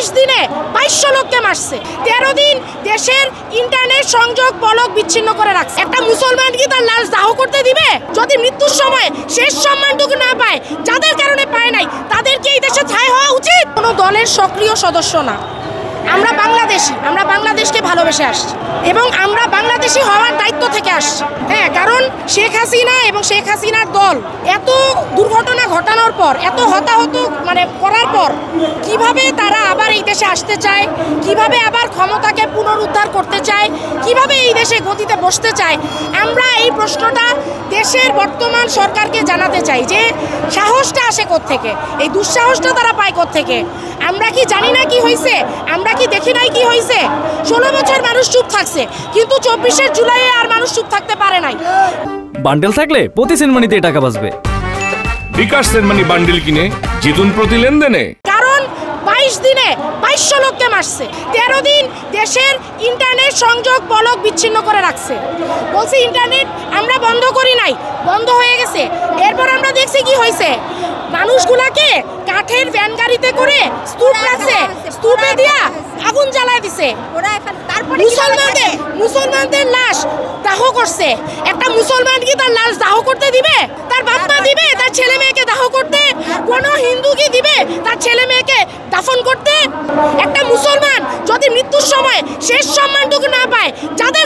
22 দিনে 2200 লোককে মারছে। 13 দিন দেশের ইন্টারনেট সংযোগ বলক বিচ্ছিন্ন করে রাখছে। একটা মুসলমান কি তার লাশ দাহ করতে দিবে? যদি মৃত্যুর সময় শেষ সম্মানটুকু না পায়, যাদের কারণে পায় নাই, তাদেরকে এই দেশে ঠাঁই হওয়া উচিত। কোনো দলের সক্রিয় সদস্য না, আমরা বাংলাদেশি, আমরা বাংলাদেশকে ভালোবেসে আসছি এবং আমরা বাংলাদেশি হওয়ার দায়িত্ব থেকে আসছি। হ্যাঁ, কারণ শেখ হাসিনা এবং শেখ হাসিনার দল এত দুর্ঘটনা ঘটানোর পর, এত হতাহত করার পর কিভাবে তারা আবার এই দেশে আসতে চায়, কিভাবে আবার ক্ষমতাকে পুনরুদ্ধার করতে চায়, কিভাবে এই দেশে গতিতে বসতে চায়, আমরা এই প্রশ্নটা দেশের বর্তমান সরকারকে জানাতে চাই যে সাহসটা আসে কোত্থেকে, এই দুঃসাহসটা তারা পায় কোত্থেকে। আমরা কি জানি না কি হয়েছে? আমরা কি দেখি নাই কি হয়েছে? 16 বছর মানুষ চুপ থাকছে, কিন্তু 24শে জুলাই আর মানুষ চুপ থাকতে পারে নাই। বান্ডেল থাকলে প্রতি সেনমানিতে টাকা বাঁচবে। বিকাশ সেনমানি বান্ডেল কিনে জিতুন প্রতি লেনদেনে। কারণ 22 দিনে 2200 লোককে মারছে। 13 দিন দেশের ইন্টারনেট সংযোগ বলক বিচ্ছিন্ন করে রাখছে। বলছে ইন্টারনেট আমরা বন্ধ করি নাই, বন্ধ হয়ে গেছে। এরপর আমরা দেখছি কি হয়েছে, মানুষগুলাকে কাঠের ভ্যান গাড়িতে করে স্তূপ রাখছে, স্তূপে দিয়া আগুন জ্বালায় দিছে। মুসলমানদের লাশ দাহ করছে। একটা মুসলমান কি তার লাশ দাহ করতে দিবে? তার বাপ মা দিবে তার ছেলে মেয়েকে দাহ করতে? কোন হিন্দু কি দিবে তার ছেলে মেয়েকে দাফন করতে? একটা মুসলমান যদি মৃত্যুর সময় শেষ সম্মানটুকু না পায়, যাদের